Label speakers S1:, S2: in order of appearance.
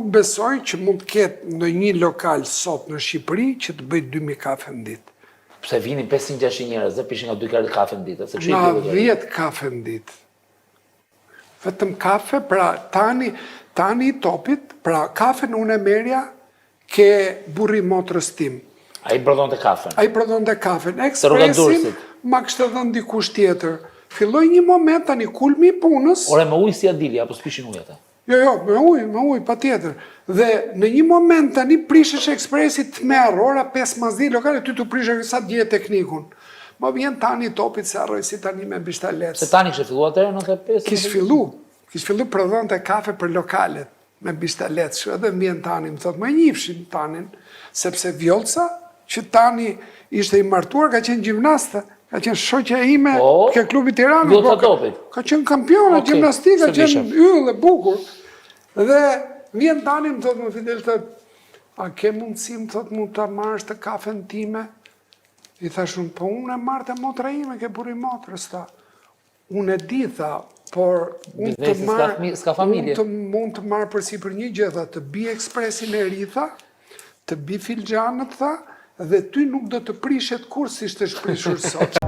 S1: nuk besoj që mund të ketë në një lokal sot në Shqipëri që të bëjë 2000 kafe në ditë.
S2: Pse vinin 500-600 njerëz dhe pishin nga 2 karë kafe në ditë?
S1: Nga 10 kafe në ditë. Vetëm kafe, pra tani i topit, pra kafe në unë e merja ke burri motrës tim.
S2: A i prodhon të kafen?
S1: A i prodhon të kafen. Ekspresin ma kështë të dhënë dikush tjetër. Filloj një moment tani kulmi i punës.
S2: Ore me ujë si adili, apo s'pishin ujë ata?
S1: Jo, me ujë, pa tjetër. Dhe në një moment tani prishesh ekspresit të merë, ora 5 mazdi lokale, ty të prishesh sa dje teknikun. Ma vjen tani topit se arroj si tani me bishtalet.
S2: Se tani kështë fillu atërë në 95?
S1: Kis fillu prodhon të kafe për lokalet me bishtalet. Shë edhe më vjen tani, më thot, më njifshin tanin, sepse Vjolca, që tani ishte i martuar, ka qenë gjimnasta, ka qenë shoqja ime ke klubi Tiranës.
S2: Vjolca topit?
S1: Ka qenë kampione, gjimnastik, ka qenë yll e bukur. Dhe vjen tani, më thot, më Fidel, a ke mundësi, më thot, mund të marrësh të kafen time? I thashun, po unë e marrë të motra ime, ke buri motrës ta. Unë e di, tha, por unë mund të marrë përsi për një gjitha, të bi ekspresin e ritha, të bi filxanët, tha, dhe ty nuk do të prishet kur si shte shprishur sot.